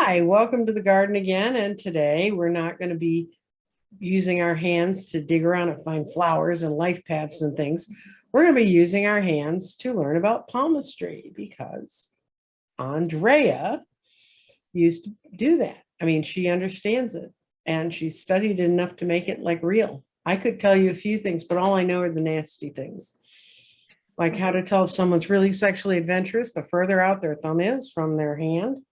Hi, welcome to the garden again. And today we're not going to be using our hands to dig around and find flowers and life paths and things. We're going to be using our hands to learn about palmistry because Andrea used to do that. I mean, she understands it and she's studied it enough to make it like real. I could tell you a few things, but all I know are the nasty things. Like how to tell if someone's really sexually adventurous, the further out their thumb is from their hand.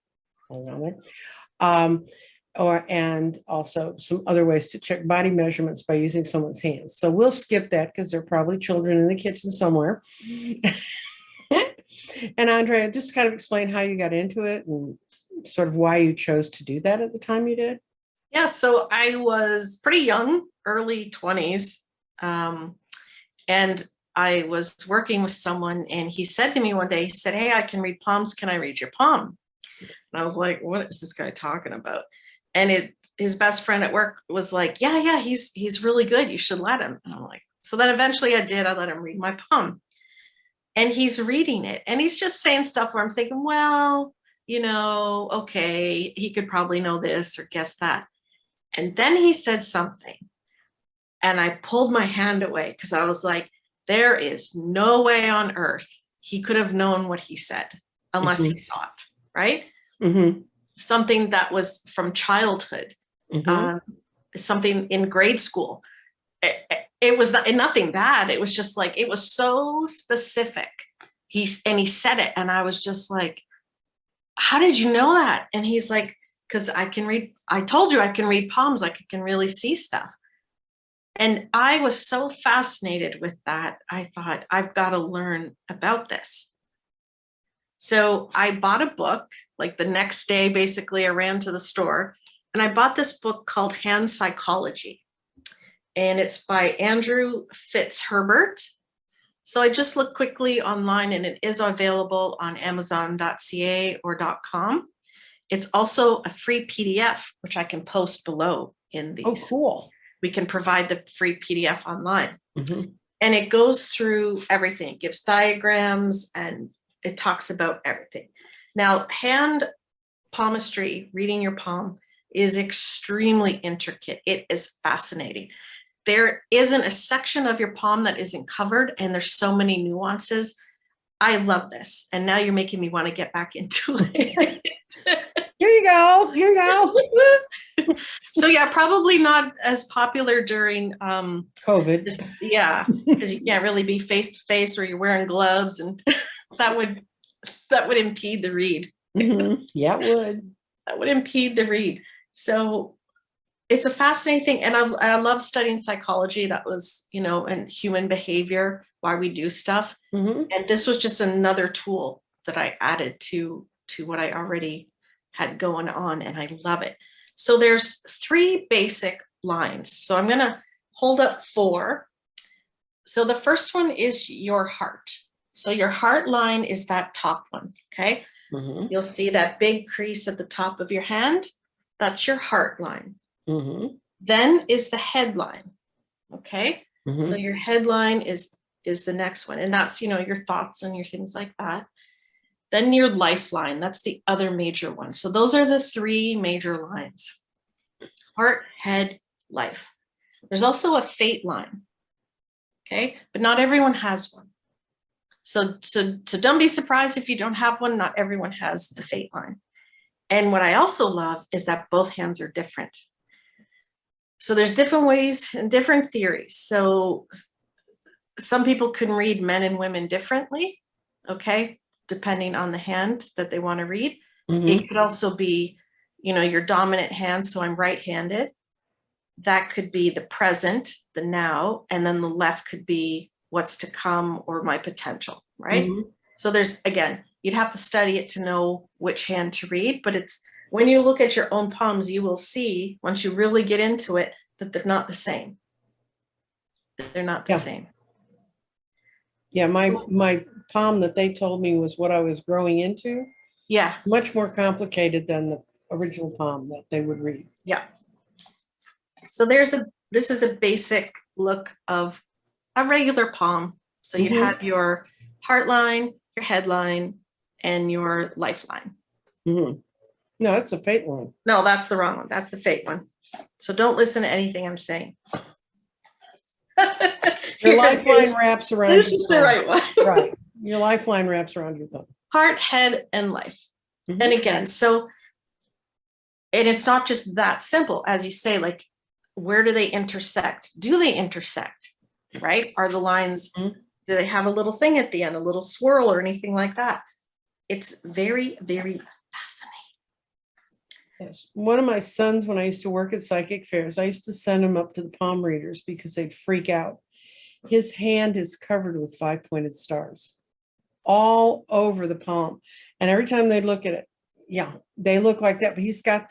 And also some other ways to check body measurements by using someone's hands. So we'll skip that because there are probably children in the kitchen somewhere. And Andrea, just kind of explain how you got into it and sort of why you chose to do that at the time you did. Yeah, so I was pretty young, early 20s, and I was working with someone, and he said to me one day, he said, "Hey, I can read palms. Can I read your palm?" And I was like, what is this guy talking about? And his best friend at work was like, yeah, he's really good. You should let him. And I'm like, so then eventually I did. I let him read my palm. And he's reading it. And he's just saying stuff where I'm thinking, well, okay, he could probably know this or guess that. And then he said something. And I pulled my hand away because I was like, there is no way on earth he could have known what he said unless he saw it, right? Mm-hmm. Something that was from childhood, something in grade school. It was nothing bad. It was just like, it was so specific. He said it. And I was just like, how did you know that? And he's like, because I told you I can read palms. I can really see stuff. And I was so fascinated with that. I thought, I've got to learn about this. So I bought a book, like the next day, basically, I ran to the store and I bought this book called Hand Psychology. And it's by Andrew Fitzherbert. So I just looked quickly online and it is available on amazon.ca or .com. It's also a free PDF, which I can post below in these. Oh, cool. We can provide the free PDF online. Mm-hmm. And it goes through everything. It gives diagrams and it talks about everything. Now, hand palmistry, reading your palm, is extremely intricate. It is fascinating. There isn't a section of your palm that isn't covered, and there's so many nuances. I love this. And now you're making me want to get back into it. Here you go. So yeah, probably not as popular during COVID. Yeah, because you can't really be face to face or you're wearing gloves, and that would impede the read. Mm-hmm. Yeah, it would. That would impede the read. So it's a fascinating thing. And I love studying psychology. That was, and human behavior, why we do stuff. Mm-hmm. And this was just another tool that I added to what I already had going on. And I love it. So there's 3 basic lines. So I'm going to hold up 4. So the first one is your heart. So your heart line is that top one, okay? Mm-hmm. You'll see that big crease at the top of your hand. That's your heart line. Mm-hmm. Then is the head line, okay? Mm-hmm. So your head line is the next one. And that's, your thoughts and your things like that. Then your lifeline, that's the other major one. So those are the 3 major lines: heart, head, life. There's also a fate line, okay? But not everyone has one. So don't be surprised if you don't have one. Not everyone has the fate line. And what I also love is that both hands are different. So there's different ways and different theories. So some people can read men and women differently, okay, depending on the hand that they want to read. Mm-hmm. It could also be, your dominant hand. So I'm right-handed. That could be the present, the now, and then the left could be what's to come or my potential, right? Mm-hmm. So there's, again, you'd have to study it to know which hand to read, but it's when you look at your own palms, you will see, once you really get into it, that they're not the same. They're not the same. Yeah, my palm that they told me was what I was growing into. Yeah. Much more complicated than the original palm that they would read. Yeah. So this is a basic look of a regular palm. So you'd have your heart line, your head line, and your lifeline. Mm-hmm. No, that's a fate line. No, that's the wrong one. That's the fake one. So don't listen to anything I'm saying. Your lifeline wraps around This your is the thumb. right one. Right. Your lifeline wraps around your thumb. Heart, head, and life. Mhm. And again, so, and it's not just that simple, as you say, like, where do they intersect? Do they intersect? Right? Are the lines, Mhm. do they have a little thing at the end, a little swirl or anything like that? It's very, very fascinating. Yes. One of my sons, when I used to work at psychic fairs, I used to send him up to the palm readers because they'd freak out. His hand is covered with 5-pointed stars all over the palm. And every time they look at it, yeah, they look like that. But he's got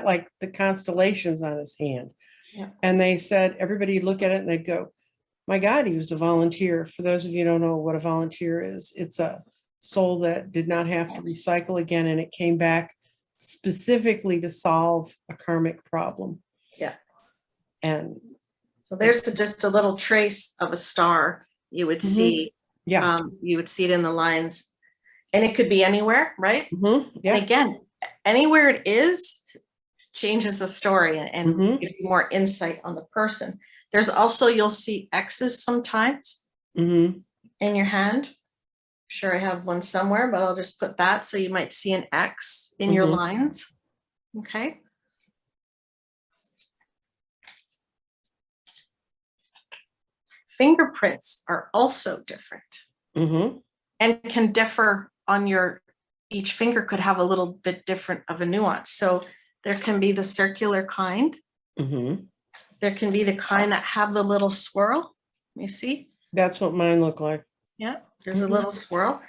like the constellations on his hand. Yeah. And they said, everybody look at it and they'd go, my God, he was a volunteer. For those of you who don't know what a volunteer is, it's a soul that did not have to recycle again. And it came back specifically to solve a karmic problem. Yeah. And so there's just a little trace of a star you would see. Yeah. You would see it in the lines, and it could be anywhere, right? Yeah. And again, anywhere it is changes the story and gives you more insight on the person. There's also, you'll see X's sometimes in your hand. Sure, I have one somewhere, but I'll just put that. So you might see an X in your lines. Okay. Fingerprints are also different and can differ on your, each finger could have a little bit different of a nuance. So there can be the circular kind. There can be the kind that have the little swirl. You see? That's what mine look like. Yeah, there's a little swirl.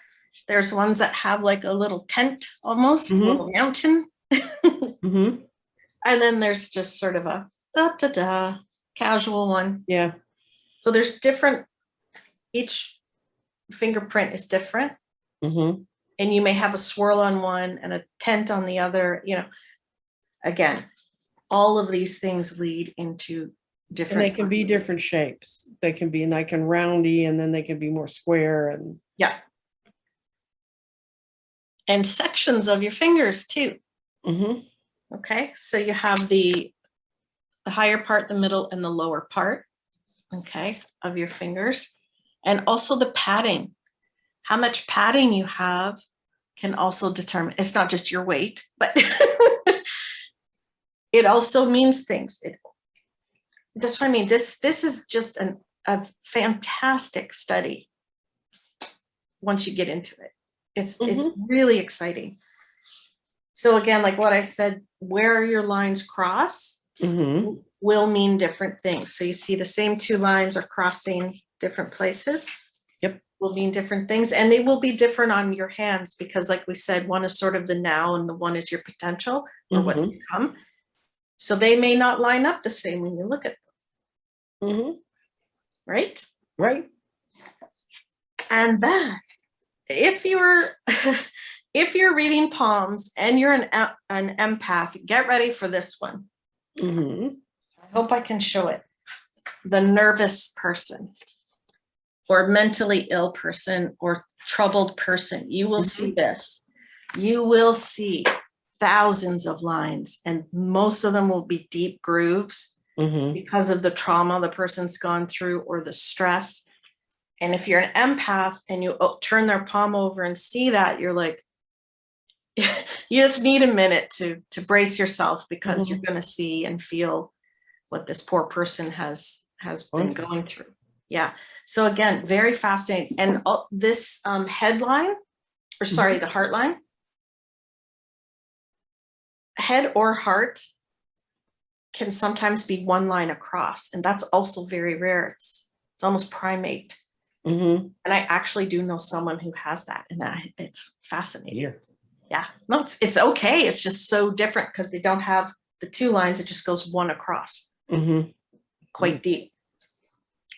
There's ones that have like a little tent almost, a little mountain. And then there's just sort of a casual one. Yeah. So there's different, each fingerprint is different. And you may have a swirl on one and a tent on the other, you know. Again, all of these things lead into different. And they can be different shapes. They can be like in roundy, and then they can be more square and. Yeah. And sections of your fingers too. Okay, so you have the higher part, the middle, and the lower part, okay, of your fingers. And also the padding. How much padding you have can also determine, it's not just your weight, but it also means things. That's what I mean. This is just a fantastic study once you get into it. It's really exciting. So again, like what I said, where your lines cross will mean different things. So you see the same two lines are crossing different places. Yep. Will mean different things. And they will be different on your hands because like we said, one is sort of the now and the one is your potential or what's to come. So they may not line up the same when you look at them. Right? Right. And then if you're reading palms and you're an empath, get ready for this one. I hope I can show it. The nervous person or mentally ill person or troubled person. You will see this. You will see thousands of lines, and most of them will be deep grooves because of the trauma the person's gone through or the stress. And if you're an empath and you turn their palm over and see that, you're like, you just need a minute to brace yourself because you're going to see and feel what this poor person has been going through. Yeah. So again, very fascinating. And this headline, or sorry, the heart line, head or heart can sometimes be one line across, and that's also very rare. It's almost primate. And I actually do know someone who has that, and it's fascinating. Yeah. No, it's okay. It's just so different because they don't have the two lines. It just goes one across, quite deep.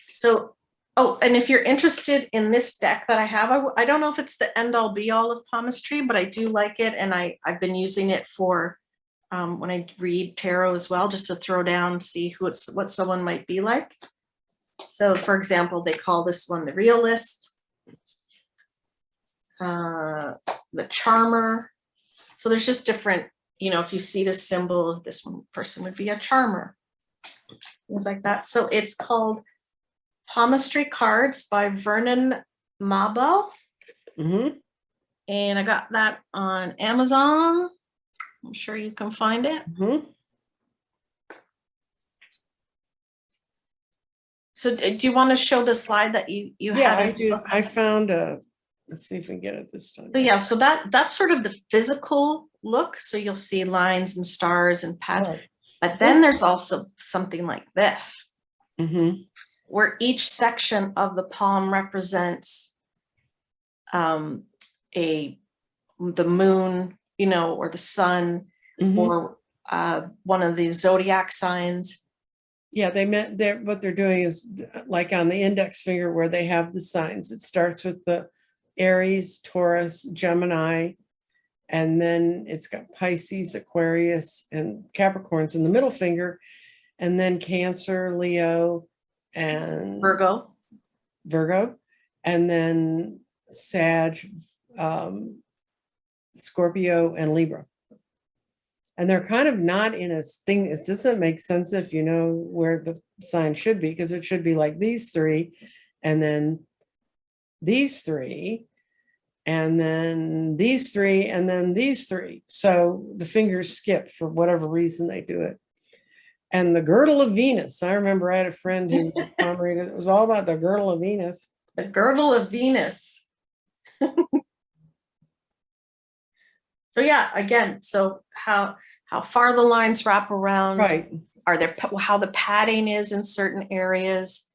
So, oh, and if you're interested in this deck that I have, I don't know if it's the end all be all of palmistry, but I do like it, and I've been using it for when I read tarot as well, just to throw down, see what someone might be like. So for example, they call this one the realist, the charmer. So there's just different you know, if you see the symbol, this one person would be a charmer, things like that. So it's called Palmistry Cards by Vernon Mahabal. Mm-hmm. And I got that on Amazon. I'm sure you can find it. Mm-hmm. So do you want to show the slide that you Yeah, had? I do. I found a, let's see if we can get it this time. So yeah, so that's sort of the physical look. So you'll see lines and stars and paths. Right. But then there's also something like this, Mm-hmm. where each section of the palm represents the moon, you know, or the sun, Mm-hmm. or one of the zodiac signs. Yeah, what they're doing is like on the index finger where they have the signs. It starts with the Aries, Taurus, Gemini, and then it's got Pisces, Aquarius, and Capricorns in the middle finger, and then Cancer, Leo, and Virgo, and then Sag, Scorpio, and Libra. And they're kind of not in a thing. It doesn't make sense if you know where the sign should be, because it should be like these three, and then these three, and then these three, and then these three. So the fingers skip for whatever reason they do it. And the girdle of Venus. I remember I had a friend who was a palm reader. It was all about the girdle of Venus. The girdle of Venus. So yeah, again, so how far the lines wrap around, Right. Are there, how the padding is in certain areas,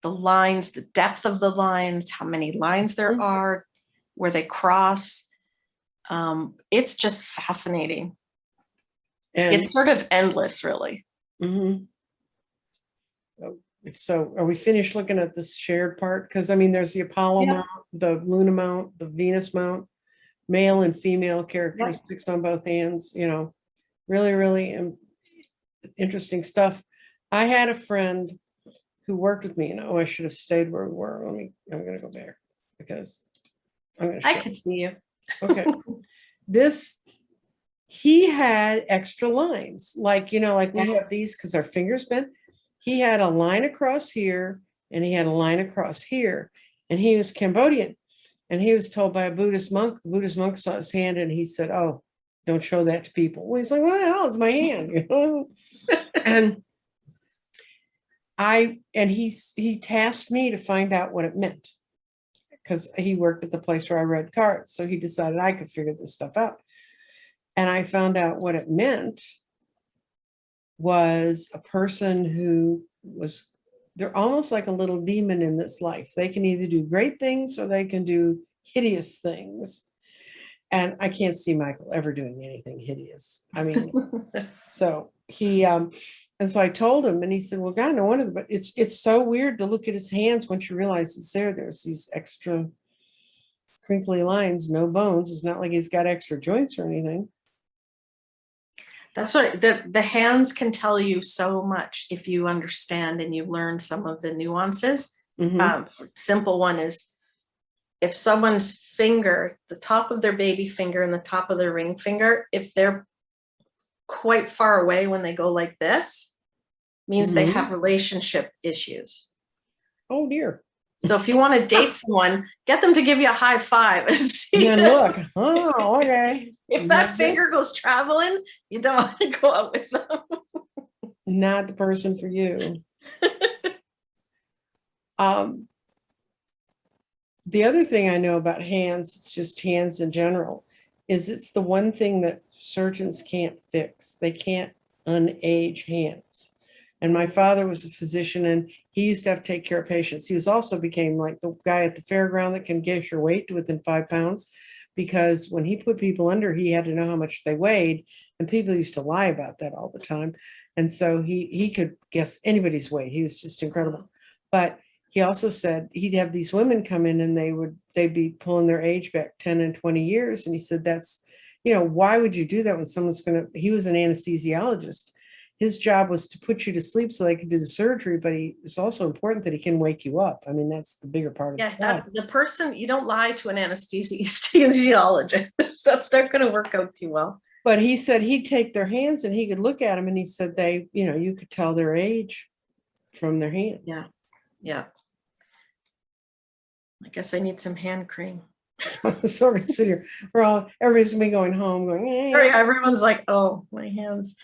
the lines, the depth of the lines, how many lines there are, where they cross. It's just fascinating. And it's sort of endless, really. Mm-hmm. So are we finished looking at this shared part? Because I mean, there's the Apollo mount, the Luna mount, the Venus mount, male and female characteristics on both hands, you know, really, really interesting stuff. I had a friend who worked with me, and I should have stayed where we were. I'm going to go back because I can see you. Okay. He had extra lines, like, you know, like we have these because our fingers bent. He had a line across here and he had a line across here, and he was Cambodian. And he was told by a Buddhist monk, the Buddhist monk saw his hand and he said, "Oh, don't show that to people." Well, he's like, "What the hell is my hand?" You know? and he tasked me to find out what it meant, because he worked at the place where I read cards. So he decided I could figure this stuff out. And I found out what it meant was a person who was, they're almost like a little demon in this life. They can either do great things or they can do hideous things. And I can't see Michael ever doing anything hideous. I mean, so he, and so I told him, and he said, "Well, God, no wonder, but it's so weird to look at his hands once you realize it's there. There's these extra crinkly lines, no bones. It's not like he's got extra joints or anything." That's what the hands can tell you so much if you understand and you learn some of the nuances. Simple one is, if someone's finger, the top of their baby finger and the top of their ring finger, if they're quite far away when they go like this, means they have relationship issues. Oh dear. So if you want to date someone, get them to give you a high five and see. And look, oh, okay. If that finger goes traveling, you don't want to go out with them. Not the person for you. The other thing I know about hands, it's just hands in general, is it's the one thing that surgeons can't fix. They can't unage hands. And my father was a physician, and he used to have to take care of patients. He was also became like the guy at the fairground that can guess your weight to within 5 pounds, because when he put people under, he had to know how much they weighed, and people used to lie about that all the time. And so he could guess anybody's weight. He was just incredible. But he also said he'd have these women come in and they'd be pulling their age back 10 and 20 years. And he said, that's, you know, why would you do that when someone's he was an anesthesiologist. His job was to put you to sleep so they could do the surgery, but it's also important that he can wake you up. I mean, that's the bigger part of the person, you don't lie to an anesthesiologist. That's not going to work out too well. But he said he'd take their hands and he could look at them and he said they, you could tell their age from their hands. Yeah. Yeah. I guess I need some hand cream. So we're gonna sit here. Everybody's gonna be going home going, Everyone's like, oh, my hands.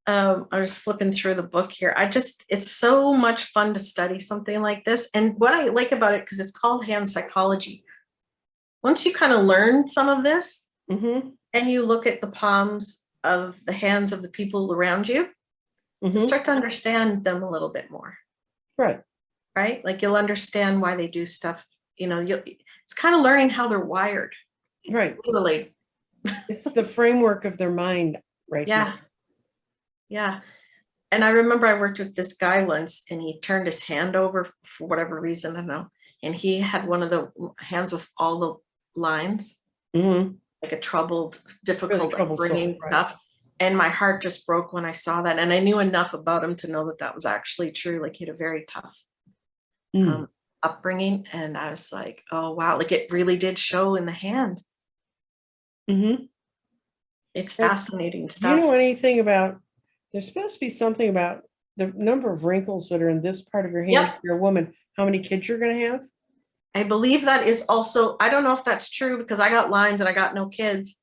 I was flipping through the book here. It's so much fun to study something like this. And what I like about it, because it's called hand psychology. Once you kind of learn some of this and you look at the palms of the hands of the people around you, you start to understand them a little bit more. Right. Right? Like you'll understand why they do stuff. It's kind of learning how they're wired. Right. Literally. It's the framework of their mind right now. Yeah. And I remember I worked with this guy once and he turned his hand over for whatever reason, I don't know. And he had one of the hands with all the lines, like a troubled, difficult Really bringing stuff. And my heart just broke when I saw that. And I knew enough about him to know that that was actually true. Like he had a very tough upbringing. And I was like, oh, wow. Like it really did show in the hand. It's fascinating stuff. Do you know anything about, there's supposed to be something about the number of wrinkles that are in this part of your hand. If you're a woman, how many kids you're going to have? I believe that is also, I don't know if that's true because I got lines and I got no kids.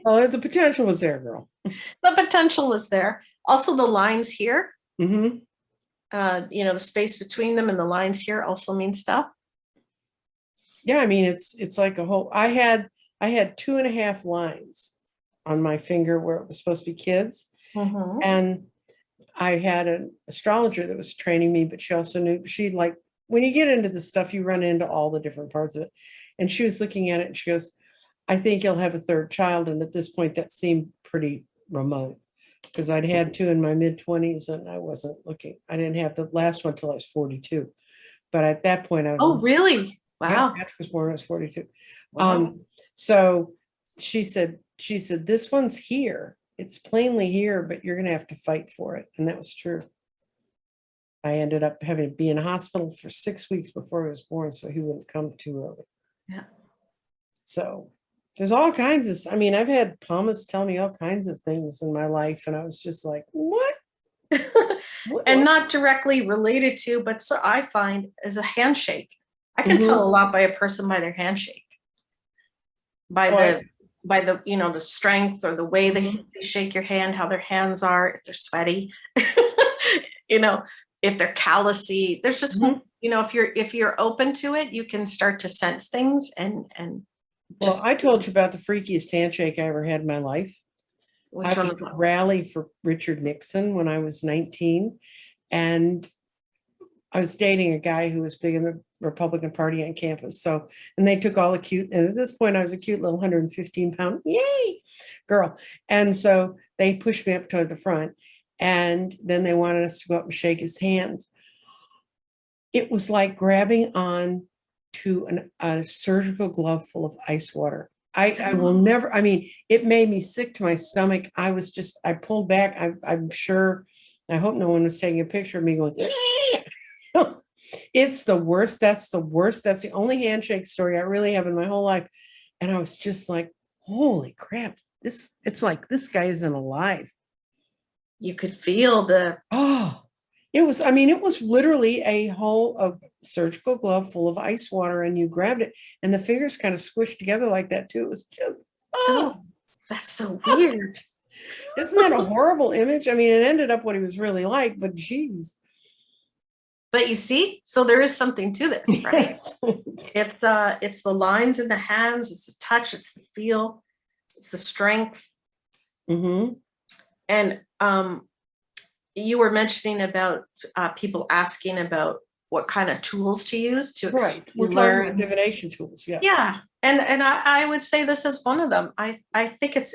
Oh, the potential was there, girl. The potential is there. Also the lines here, the space between them and the lines here also mean stuff. Yeah, I mean, it's like a whole, I had 2.5 lines on my finger where it was supposed to be kids. And I had an astrologer that was training me, but she also knew, when you get into the stuff, you run into all the different parts of it. And she was looking at it and she goes, I think you'll have a third child. And at this point, that seemed pretty remote because I'd had 2 in my mid-20s and I wasn't looking. I didn't have the last one till I was 42. But at that point, I was. Oh, really? Wow. Yeah, Patrick was born when I was 42. Wow. So she said, this one's here. It's plainly here, but you're going to have to fight for it. And that was true. I ended up having to be in a hospital for 6 weeks before he was born, so he wouldn't come too early. Yeah. So there's all kinds of, I've had palmists tell me all kinds of things in my life. And I was just like, what? And not directly related to, but so I find as a handshake, I can tell a lot by a person by their handshake. By the the strength or the way they shake your hand, how their hands are, if they're sweaty, if they're callousy. There's just if you're open to it, you can start to sense things and well, I told you about the freakiest handshake I ever had in my life. I was at a rally for Richard Nixon when I was 19, and I was dating a guy who was big in the Republican Party on campus. So, and they took all the cute, and at this point I was a cute little 115-pound, yay, girl. And so they pushed me up toward the front, and then they wanted us to go up and shake his hands. It was like grabbing on to a surgical glove full of ice water. I will never, it made me sick to my stomach. I pulled back. I'm sure, I hope no one was taking a picture of me going, it's the worst. That's the worst. That's the only handshake story I really have in my whole life. And I was just like, holy crap. It's like, this guy isn't alive. You could feel it was literally a surgical glove full of ice water, and you grabbed it and the fingers kind of squished together like that too. It was just, that's so weird. Isn't that a horrible image? It ended up what he was really like, but geez. But you see, so there is something to this, right? Yes. It's the lines in the hands, it's the touch, it's the feel, it's the strength. And you were mentioning about people asking about what kind of tools to use to We're talking about divination tools. Yes. Yeah. And I would say this is one of them. I think it's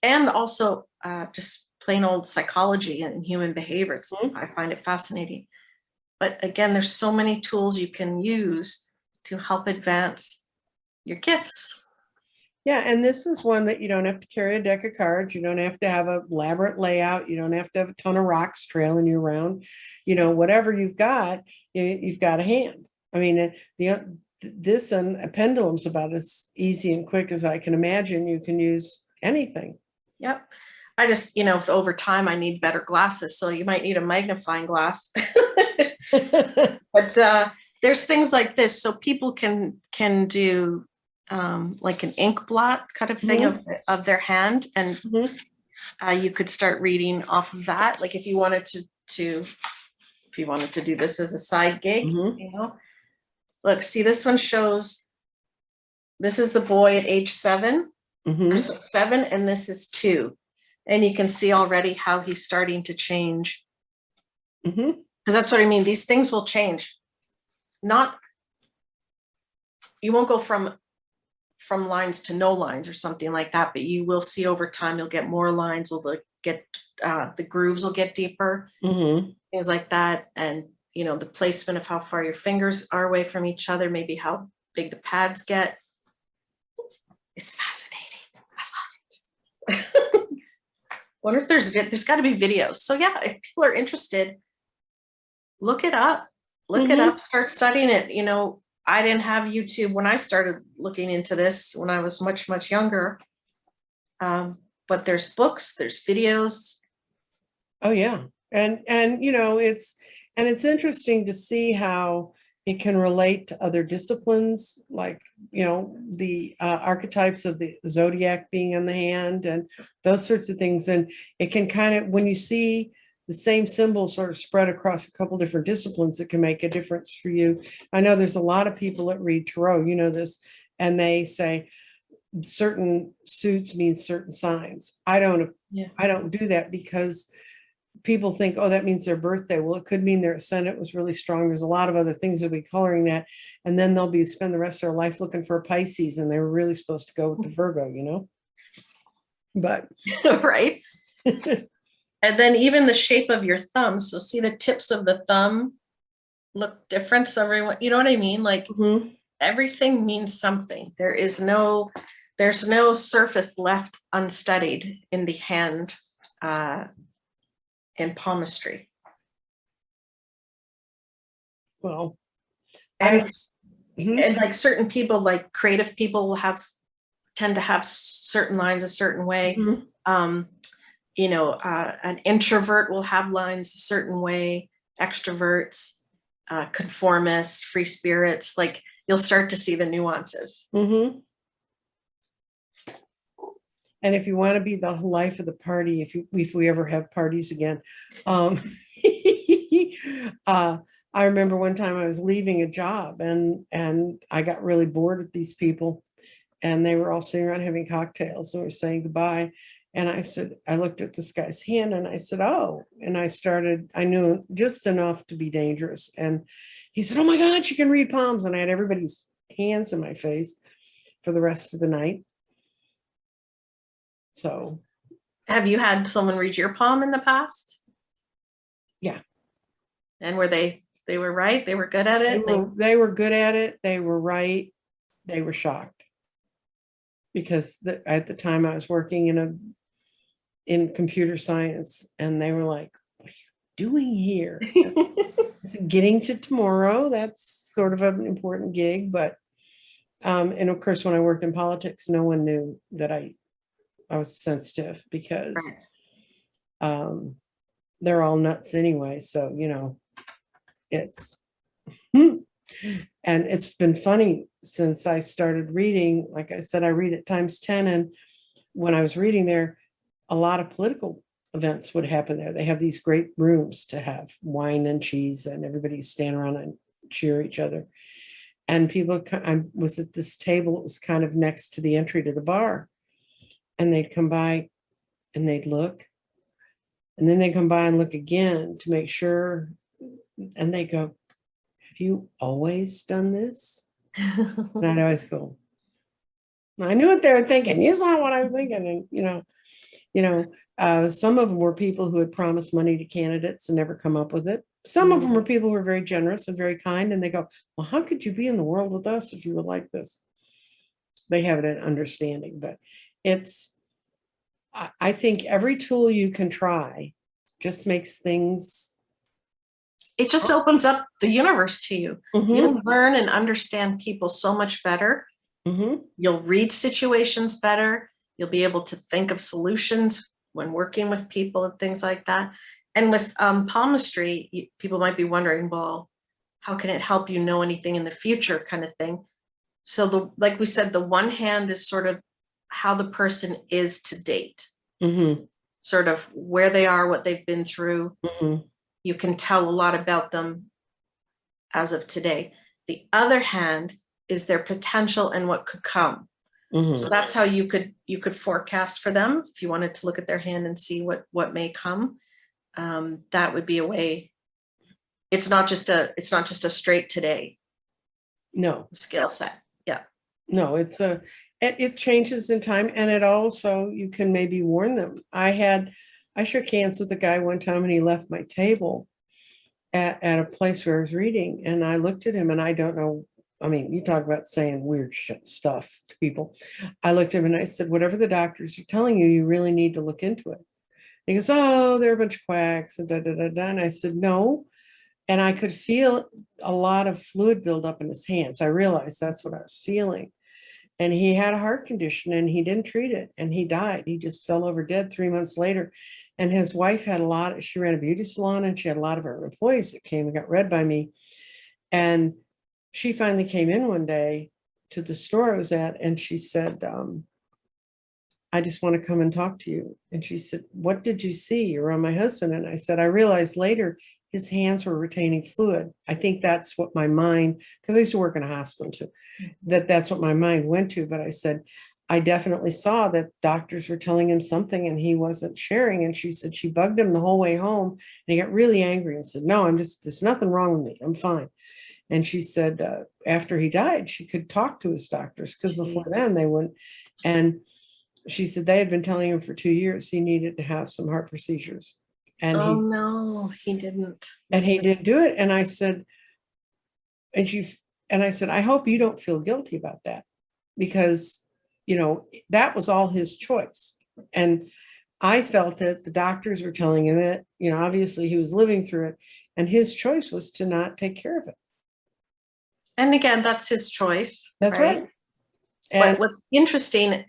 and also just plain old psychology and human behavior. I find it fascinating. But again, there's so many tools you can use to help advance your gifts. Yeah, and this is one that you don't have to carry a deck of cards. You don't have to have an elaborate layout. You don't have to have a ton of rocks trailing you around. Whatever you've got a hand. This and a pendulum's about as easy and quick as I can imagine. You can use anything. Yep. I just, over time I need better glasses. So you might need a magnifying glass. But there's things like this. So people can do like an ink blot kind of thing of their hand. And you could start reading off of that. Like if you wanted to do this as a side gig, look, see, this one shows, this is the boy at age 7, 7, and this is 2. And you can see already how he's starting to change. Because that's what I mean. These things will change. You won't go from lines to no lines or something like that, but you will see over time, you'll get more lines, the grooves will get deeper, things like that. And, the placement of how far your fingers are away from each other, maybe how big the pads get. It's fascinating. I love it. Wonder if there's got to be videos. So yeah, if people are interested, look it up. Start studying it. I didn't have YouTube when I started looking into this when I was much, much younger. But there's books, there's videos. Oh yeah. And it's interesting to see how it can relate to other disciplines, like, the archetypes of the zodiac being on the hand and those sorts of things. And it can kind of, when you see the same symbol sort of spread across a couple different disciplines, it can make a difference for you. I know there's a lot of people that read tarot, this, and they say certain suits mean certain signs. I don't do that, because people think, oh, that means their birthday. Well, it could mean their ascendant was really strong. There's a lot of other things that will be coloring that. And then they'll spend the rest of their life looking for a Pisces, and they were really supposed to go with the Virgo, but. Right. And then even the shape of your thumb. So see, the tips of the thumb look different. So everyone, you know what I mean? Like everything means something. There's no surface left unstudied in the hand, in palmistry. Well, and like certain people, like creative people, will tend to have certain lines a certain way. An introvert will have lines a certain way. Extroverts, conformists, free spirits, like you'll start to see the nuances. And if you want to be the life of the party, if we ever have parties again, I remember one time I was leaving a job, and I got really bored with these people, and they were all sitting around having cocktails, and we were saying goodbye. And I looked at this guy's hand, and I said, oh, and I knew just enough to be dangerous. And he said, oh my God, you can read palms. And I had everybody's hands in my face for the rest of the night. So, have you had someone read your palm in the past? Yeah. And were they were right? They were good at it? They were good at it. They were right. They were shocked, because at the time I was working in computer science, and they were like, what are you doing here? Getting to tomorrow. That's sort of an important gig. But, and of course, when I worked in politics, no one knew that I was sensitive, because they're all nuts anyway. So, it's, and it's been funny since I started reading. Like I said, I read at times 10. And when I was reading there, a lot of political events would happen there. They have these great rooms to have wine and cheese, and everybody stand around and cheer each other. And I was at this table. It was kind of next to the entry to the bar. And they'd come by and they'd look, and then they come by and look again to make sure. And they go, have you always done this? And I'd always go, I knew what they were thinking. You saw what I'm thinking. And, some of them were people who had promised money to candidates and never come up with it. Some of them were people who were very generous and very kind. And they go, well, how could you be in the world with us if you were like this? They have an understanding, but I think every tool you can try just makes things. It just opens up the universe to you. You'll learn and understand people so much better. You'll read situations better. You'll be able to think of solutions when working with people and things like that. And with palmistry, people might be wondering, well, how can it help you know anything in the future kind of thing? So like we said, the one hand is sort of how the person is to date, sort of where they are, what they've been through. You can tell a lot about them as of today. The other hand is their potential and what could come. So that's how you could forecast for them if you wanted to look at their hand and see what may come. That would be a way. It's not just a straight today. No skill set. Yeah. No, it changes in time, and it also, you can maybe warn them. I shook hands with a guy one time, and he left my table at a place where I was reading, and I looked at him, and I don't know. I mean, you talk about saying weird stuff to people. I looked at him and I said, whatever the doctors are telling you, you really need to look into it. And he goes, oh, they're a bunch of quacks and da da da da. And I said, no. And I could feel a lot of fluid build up in his hands. I realized that's what I was feeling. And he had a heart condition and he didn't treat it, and he died. He just fell over dead 3 months later. And his wife had she ran a beauty salon, and she had a lot of her employees that came and got read by me. And she finally came in one day to the store I was at, and she said, I just want to come and talk to you. And she said, what did you see around my husband? And I said, I realized later his hands were retaining fluid. I think that's what my mind, because I used to work in a hospital too, that's what my mind went to. But I said, I definitely saw that doctors were telling him something and he wasn't sharing. And she said she bugged him the whole way home, and he got really angry and said, no, there's nothing wrong with me. I'm fine. And she said after he died, she could talk to his doctors, because before then they wouldn't. And she said they had been telling him for 2 years he needed to have some heart procedures. And no, he didn't. And he didn't do it. And I said, I hope you don't feel guilty about that, because, that was all his choice. And I felt that the doctors were telling him it, obviously he was living through it, and his choice was to not take care of it. And again, that's his choice. That's right. And what's interesting,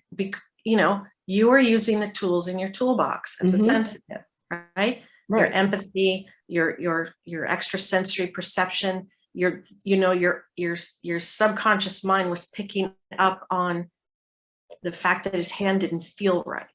you are using the tools in your toolbox as a sensitive, right? Your empathy, your extrasensory perception, your subconscious mind was picking up on the fact that his hand didn't feel right.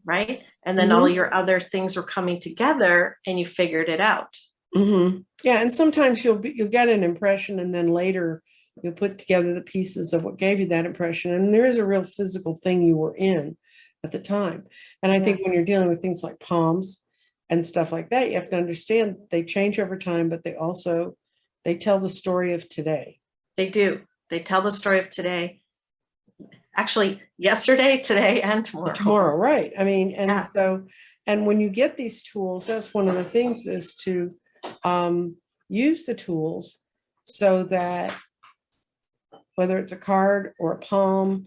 Right. And then all your other things were coming together, and you figured it out. Yeah, and sometimes you'll get an impression, and then later you'll put together the pieces of what gave you that impression, and there is a real physical thing you were in at the time. And I think when you're dealing with things like palms and stuff like that, you have to understand they change over time, but they tell the story of today. They do. They tell the story of today. Actually, yesterday, today, and tomorrow. Tomorrow, right? I mean, and when you get these tools, that's one of the things, is to use the tools so that whether it's a card or a palm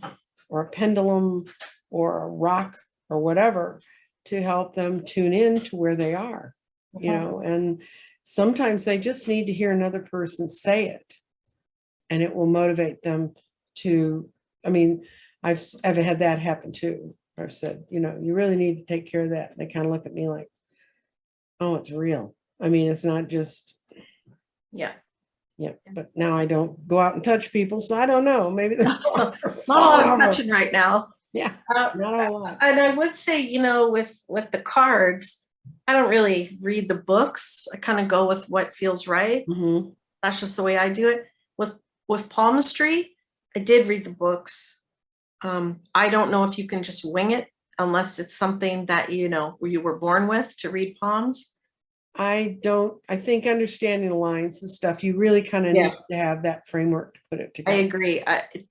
or a pendulum or a rock or whatever, to help them tune in to where they are, and sometimes they just need to hear another person say it, and it will motivate them to, I've had that happen too. I've said, you really need to take care of that. And they kind of look at me like, oh, it's real. It's not just, yeah. But now I don't go out and touch people, so I don't know. Maybe they're not a lot of touching right now. Yeah, not a lot. And I would say, with the cards, I don't really read the books. I kind of go with what feels right. That's just the way I do it. With palmistry, I did read the books. I don't know if you can just wing it, unless it's something that you were born with to read palms. I think understanding the lines and stuff, you really kind of need to have that framework to put it together. I agree.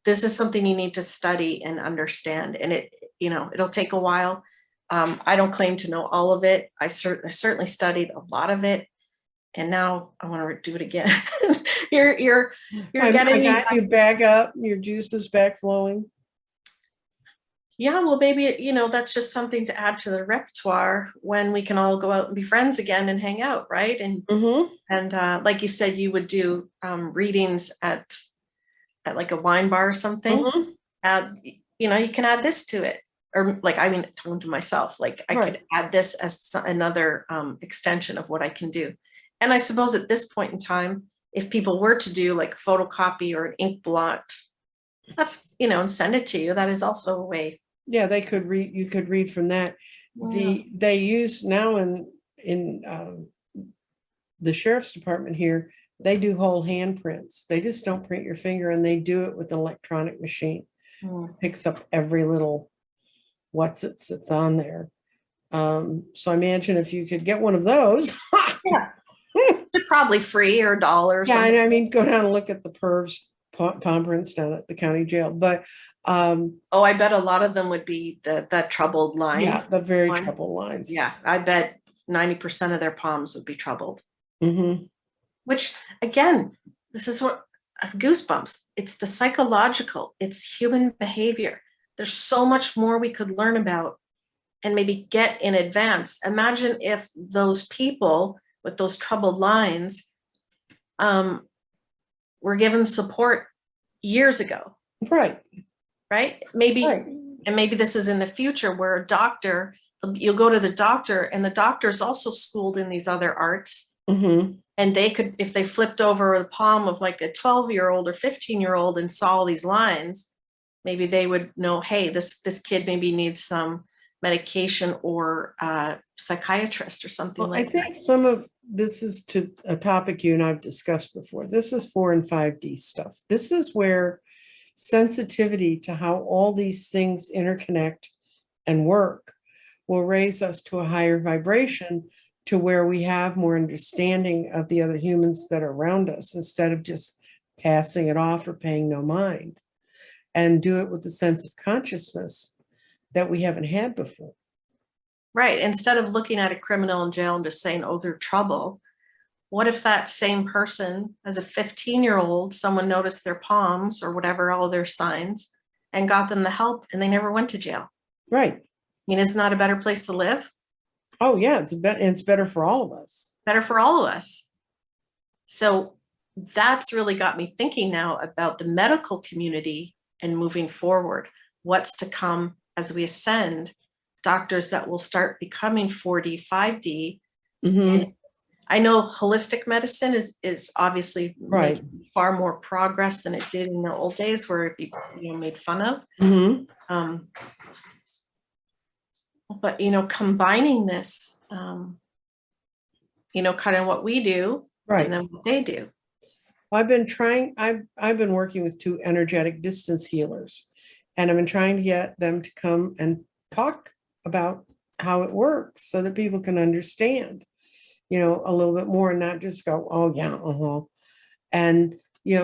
This is something you need to study and understand, and it'll take a while. I don't claim to know all of it. I certainly studied a lot of it, and now I want to do it again. you're getting you back up, your juice is back flowing. Yeah, well, maybe, that's just something to add to the repertoire when we can all go out and be friends again and hang out, right? And like you said, you would do readings at like a wine bar or something. you know, you can add this to it. Or like, I mean, talking to myself, like I could add this as another extension of what I can do. And I suppose at this point in time, if people were to do like photocopy or an ink blot, that's, you know, and send it to you, that is also a way. Yeah, they could read, you could read from that. They use now in the sheriff's department here, they do whole handprints. They just don't print your finger, and they do it with an electronic machine. Picks up every little that's on there. So I imagine if you could get one of those. Yeah. They're probably free or $1. Yeah, I mean, go down and look at the pervs palm prints down at the county jail. But oh, I bet a lot of them would be that troubled line. Yeah, the very troubled lines. Yeah, I bet 90% of their palms would be troubled. Mm-hmm. Which, again, this is what goosebumps. It's the psychological, it's human behavior. There's so much more we could learn about and maybe get in advance. Imagine if those people with those troubled lines were given support years ago. Right. Maybe, and maybe this is in the future where a doctor, you'll go to the doctor and the doctor is also schooled in these other arts. Mm-hmm. And they could, if they flipped over the palm of like a 12-year-old or 15-year-old and saw all these lines, maybe they would know, hey, this kid maybe needs some medication or psychiatrist or something like that. I think some of this is to a topic you and I've discussed before. This is 4 and 5D stuff. This is where sensitivity to how all these things interconnect and work will raise us to a higher vibration, to where we have more understanding of the other humans that are around us, instead of just passing it off or paying no mind, and do it with a sense of consciousness that we haven't had before. Right. Instead of looking at a criminal in jail and just saying, oh, they're trouble. What if that same person, as a 15-year-old, someone noticed their palms or whatever, all their signs, and got them the help, and they never went to jail? Right. I mean, it's not a better place to live? Oh yeah, it's better for all of us. Better for all of us. So that's really got me thinking now about the medical community and moving forward. What's to come as we ascend? Doctors that will start becoming 4D, 5D. Mm-hmm. And I know holistic medicine is obviously making far more progress than it did in the old days, where it'd be made fun of. Mm-hmm. But combining this, kind of what we do, and then what they do. I've been working with 2 energetic distance healers, and I've been trying to get them to come and talk about how it works, so that people can understand, a little bit more, and not just go, oh yeah, and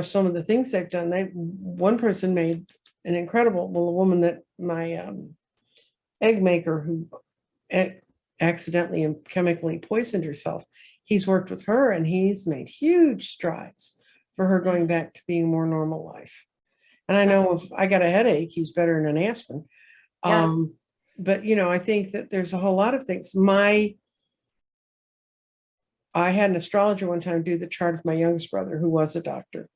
some of the things they've done. One person made an incredible, a woman that my egg maker, who accidentally and chemically poisoned herself, he's worked with her, and he's made huge strides for her going back to being more normal life. And I know if I got a headache, he's better than an aspirin. Yeah. But I think that there's a whole lot of things. I had an astrologer one time do the chart of my youngest brother, who was a doctor,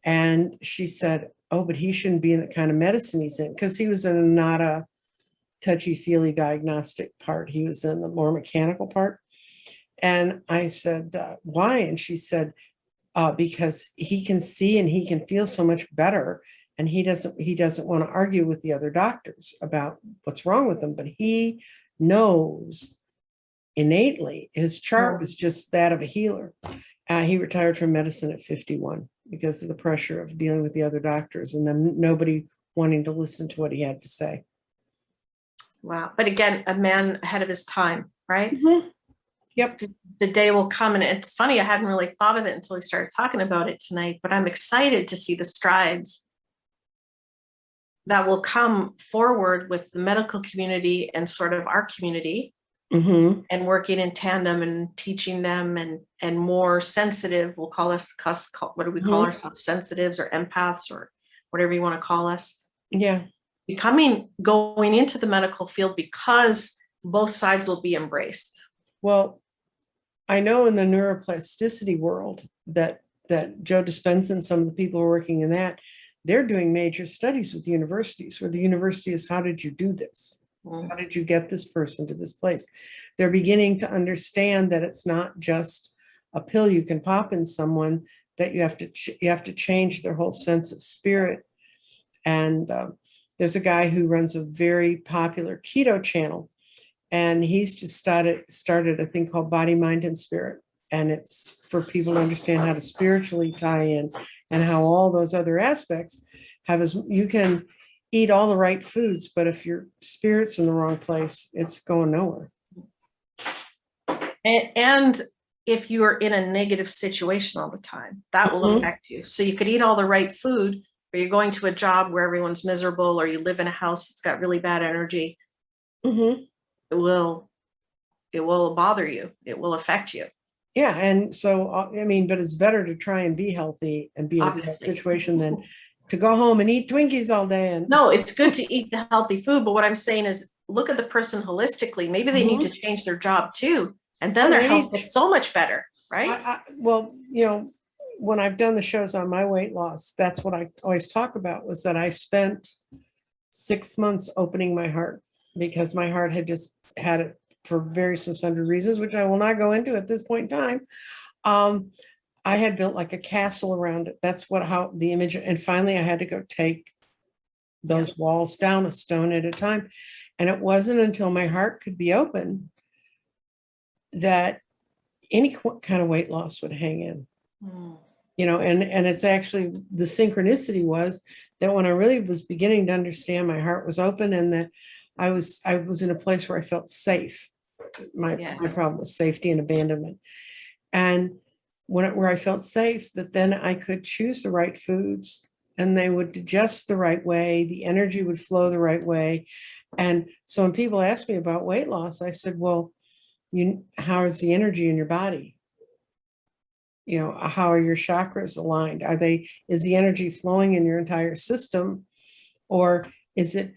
and she said, oh, but he shouldn't be in the kind of medicine he's in, because he was in not a touchy-feely diagnostic part. He was in the more mechanical part. And I said, why? And she said, because he can see and he can feel so much better, and he doesn't want to argue with the other doctors about what's wrong with them, but he knows innately. His chart was just that of a healer. He retired from medicine at 51 because of the pressure of dealing with the other doctors, and then nobody wanting to listen to what he had to say. Wow. But again, a man ahead of his time, right? Mm-hmm. Yep. The day will come. And it's funny, I hadn't really thought of it until we started talking about it tonight, but I'm excited to see the strides that will come forward with the medical community and sort of our community, and working in tandem and teaching them, and more sensitive, we'll call us, what do we call ourselves? Sensitives or empaths or whatever you want to call us. Yeah. Going into the medical field, because both sides will be embraced. Well, I know in the neuroplasticity world that Joe Dispenza and some of the people who are working in that, they're doing major studies with universities where the university is, how did you do this? How did you get this person to this place? They're beginning to understand that it's not just a pill you can pop in someone, that you have to change their whole sense of spirit. And there's a guy who runs a very popular keto channel, and he's just started a thing called Body, Mind, and Spirit. And it's for people to understand how to spiritually tie in, and how all those other aspects have, as you can eat all the right foods, but if your spirit's in the wrong place, it's going nowhere. And if you are in a negative situation all the time, that will affect you. So you could eat all the right food, but you're going to a job where everyone's miserable, or you live in a house that's got really bad energy. It will bother you. It will affect you. Yeah. And so, I mean, but it's better to try and be healthy and be in a situation than to go home and eat Twinkies all day. And no, it's good to eat the healthy food. But what I'm saying is, look at the person holistically. Maybe they need to change their job too. And then their health gets so much better, right? Well, you know, when I've done the shows on my weight loss, that's what I always talk about, was that I spent 6 months opening my heart, because my heart had just had it for various and sundry reasons, which I will not go into at this point in time. I had built like a castle around it. That's how the image, and finally I had to go take those walls down a stone at a time. And it wasn't until my heart could be open that any kind of weight loss would hang in. You know, and it's actually, the synchronicity was that when I really was beginning to understand, my heart was open, and that I was in a place where I felt safe. My problem was safety and abandonment. And where I felt safe, that then I could choose the right foods, and they would digest the right way, the energy would flow the right way. And so when people ask me about weight loss, I said, well, how is the energy in your body? You know, how are your chakras aligned? Is the energy flowing in your entire system, or is it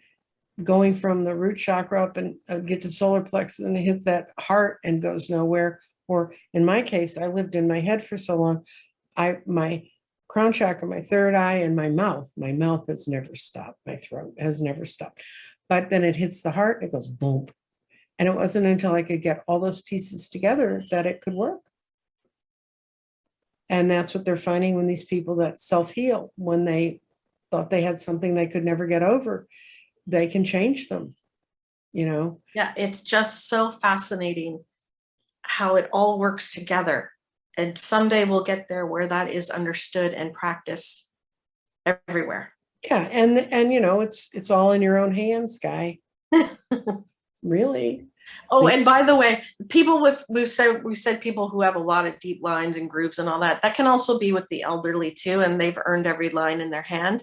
going from the root chakra up and get to solar plexus and it hits that heart and goes nowhere? Or in my case, I lived in my head for so long. My crown chakra, my third eye, and my mouth has never stopped. My throat has never stopped. But then it hits the heart and it goes boom. And it wasn't until I could get all those pieces together that it could work. And that's what they're finding when these people that self-heal, when they thought they had something they could never get over, they can change them, you know? Yeah, it's just so fascinating how it all works together. And someday we'll get there where that is understood and practiced everywhere. Yeah, and you know, it's all in your own hands, Guy. Really. Oh, and by the way, people we said people who have a lot of deep lines and grooves and all that can also be with the elderly too, and they've earned every line in their hand.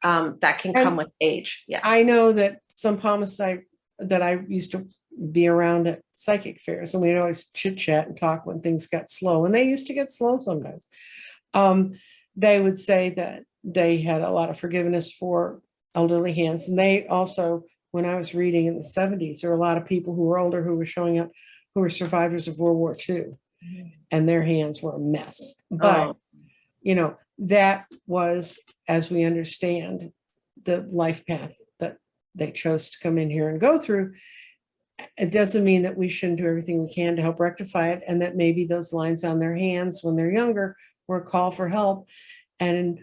That can come with age. Yeah, I know that some palmists that I used to be around at psychic fairs, and we'd always chit chat and talk when things got slow, and they used to get slow sometimes. They would say that they had a lot of forgiveness for elderly hands, and they also, when I was reading in the 70s, there were a lot of people who were older who were showing up who were survivors of World War II, and their hands were a mess. But, you know, that was, as we understand, the life path that they chose to come in here and go through. It doesn't mean that we shouldn't do everything we can to help rectify it, and that maybe those lines on their hands when they're younger were a call for help, and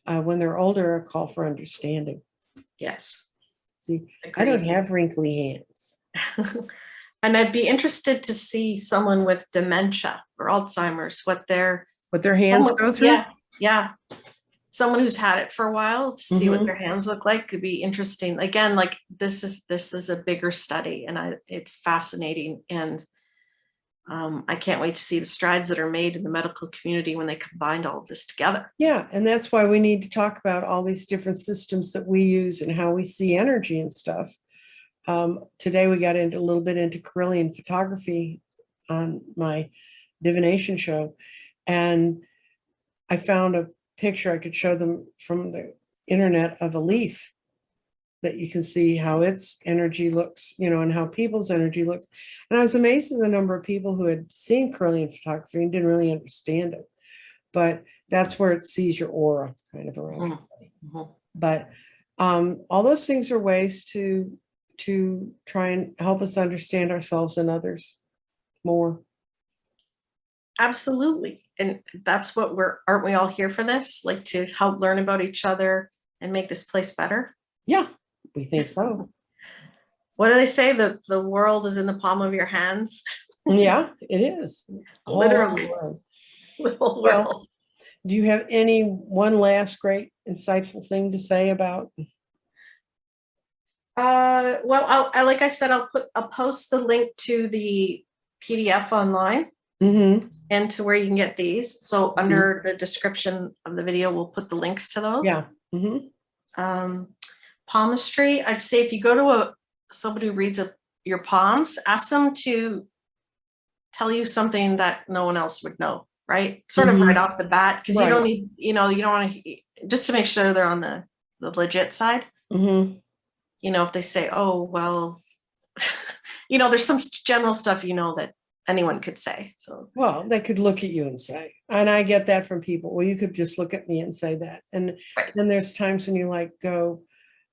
when they're older, a call for understanding. Yes. See, I don't have wrinkly hands. And I'd be interested to see someone with dementia or Alzheimer's, what their hands go through. Yeah. Someone who's had it for a while, to see what their hands look like, could be interesting. Again, like this is a bigger study, and it's fascinating, and I can't wait to see the strides that are made in the medical community when they combined all of this together. Yeah, and that's why we need to talk about all these different systems that we use and how we see energy and stuff. Today we got into a little bit into Carillion photography on my divination show, and I found a picture I could show them from the internet of a leaf, that you can see how its energy looks, you know, and how people's energy looks. And I was amazed at the number of people who had seen Carillion photography and didn't really understand it. But that's where it sees your aura kind of around your body. Mhm. But all those things are ways to try and help us understand ourselves and others more. Absolutely. And that's what aren't we all here for this? Like to help learn about each other and make this place better? Yeah, we think so. What do they say? The world is in the palm of your hands. Yeah, it is. Literally. World. The whole Well, world. do you have any one last great insightful thing to say about? Well, like I said, I'll post the link to the PDF online and to where you can get these. So under the description of the video, we'll put the links to those. Yeah. Palmistry, I'd say if you go to somebody who reads your palms, ask them to tell you something that no one else would know, right? Sort of right off the bat, because you don't need, you don't want to, just to make sure they're on the legit side. If they say, oh, well, there's some general stuff, that anyone could say. So, well, they could look at you and say, and I get that from people. Well, you could just look at me and say that. And then there's times when you go,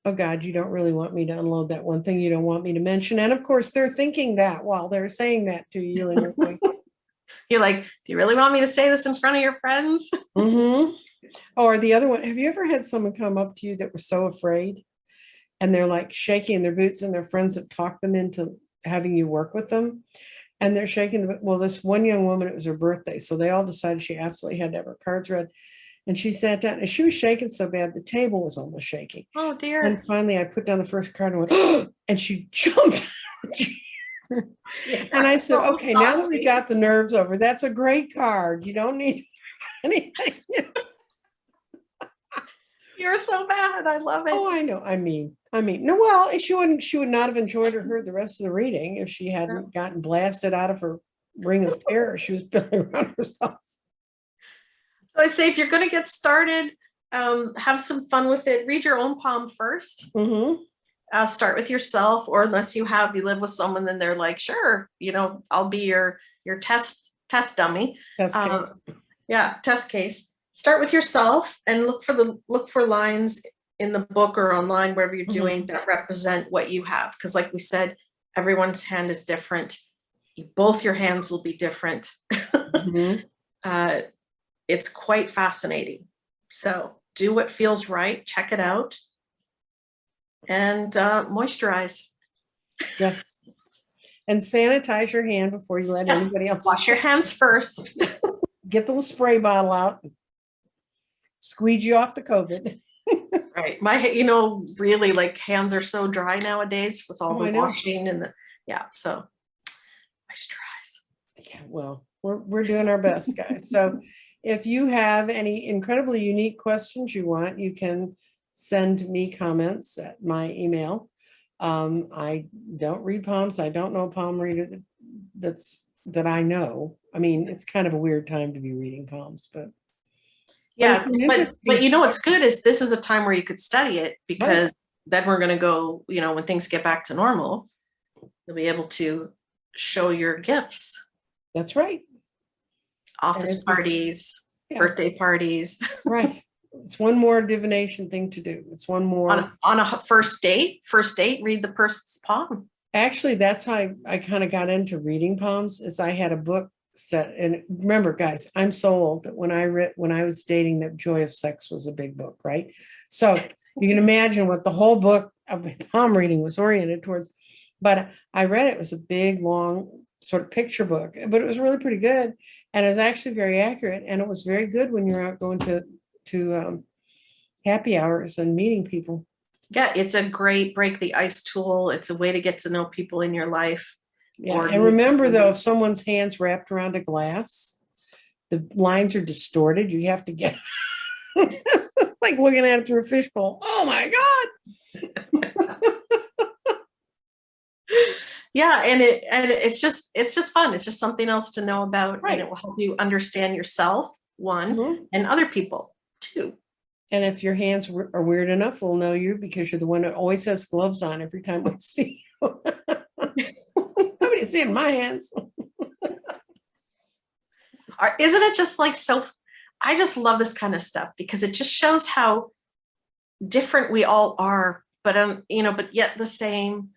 oh God, you don't really want me to unload that one thing you don't want me to mention. And of course they're thinking that while they're saying that to you, and you're like, do you really want me to say this in front of your friends? Or the other one, have you ever had someone come up to you that was so afraid and they're like shaking their boots and their friends have talked them into having you work with them? And they're shaking well, this one young woman, it was her birthday. So they all decided she absolutely had to have her cards read. And she sat down and she was shaking so bad, the table was almost shaking. Oh dear. And finally I put down the first card and went, oh, and she jumped. And I said, okay, now that we got the nerves over, that's a great card. You don't need anything. You're so bad. I love it. Oh, I know. I mean, no, well, she would not have enjoyed or heard the rest of the reading if she hadn't gotten blasted out of her ring of terror she was building around herself. So I say, if you're going to get started, have some fun with it. Read your own palm first. Start with yourself, or unless you live with someone, then they're like, sure, I'll be your test dummy. Test case. Yeah, test case. Start with yourself and look for lines in the book or online, wherever you're doing, that represent what you have. Because like we said, everyone's hand is different. Both your hands will be different. It's quite fascinating. So do what feels right. Check it out. And moisturize. Yes. And sanitize your hand before you let anybody else. Wash your hands first. Get the little spray bottle out. Squeegee off the COVID. Right. My, really, like, hands are so dry nowadays with all the washing and so moisturize. Yeah, well, we're doing our best, guys. So if you have any incredibly unique questions you want, you can send me comments at my email. I don't read palms. I don't know a palm reader that I know. I mean, it's kind of a weird time to be reading palms, but yeah, but what's good is this is a time where you could study it, because then we're going to go, when things get back to normal, you'll be able to show your gifts. That's right. Office parties, birthday parties. Right. It's one more divination thing to do. It's one more on a first date, read the person's palm. Actually, that's how I kind of got into reading palms, is I had a book set. And remember, guys, I'm so old that when I was dating, that Joy of Sex was a big book, right? So you can imagine what the whole book of palm reading was oriented towards. But I read it. It was a big, long sort of picture book, but it was really pretty good. And it was actually very accurate. And it was very good when you're out going to happy hours and meeting people. Yeah, it's a great break the ice tool. It's a way to get to know people in your life. Yeah, and remember though, if someone's hand's wrapped around a glass, the lines are distorted. You have to get like looking at it through a fishbowl. Oh my God. Yeah, and it's just fun. It's just something else to know about, right. And it will help you understand yourself, one, and other people, two. And if your hands are weird enough, we'll know you because you're the one that always has gloves on every time we see you. Nobody's seeing my hands. Isn't it just like so? I just love this kind of stuff because it just shows how different we all are, but but yet the same,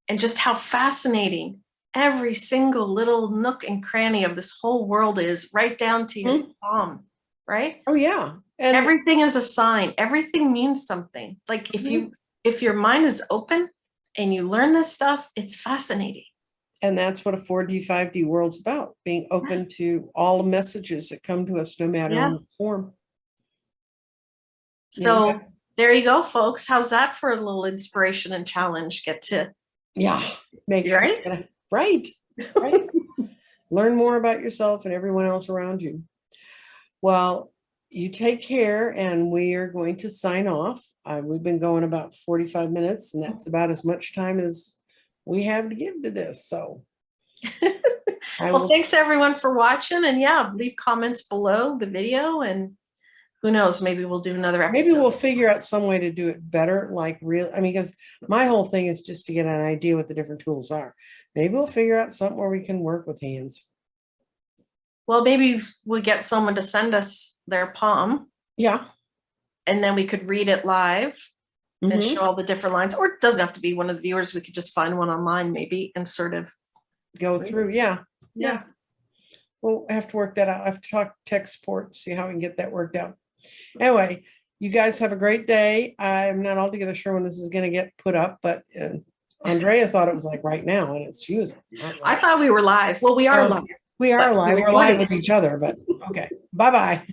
and just how fascinating every single little nook and cranny of this whole world is, right down to your palm, right? Oh yeah. And everything is a sign. Everything means something. Like if your mind is open and you learn this stuff, it's fascinating. And that's what a 4D, 5D world's about, being open to all the messages that come to us, no matter what form. So there you go, folks. How's that for a little inspiration and challenge? Get to make sure, right. Learn more about yourself and everyone else around you. Well, you take care, and we are going to sign off. We've been going about 45 minutes, and that's about as much time as we have to give to this. So well, thanks everyone for watching, and leave comments below the video, and who knows, maybe we'll do another episode. Maybe we'll figure out some way to do it better, like because my whole thing is just to get an idea what the different tools are. Maybe we'll figure out something where we can work with hands. Well, maybe we'll get someone to send us their palm. Yeah. And then we could read it live and show all the different lines. Or it doesn't have to be one of the viewers. We could just find one online maybe and sort of go through. Yeah. We'll have to work that out. I have to talk tech support, see how we can get that worked out. Anyway, you guys have a great day. I'm not altogether sure when this is going to get put up, but Andrea thought it was like right now, and she was. I thought we were live. Well, we are live. We are live. We're live with each other, but okay. Bye-bye.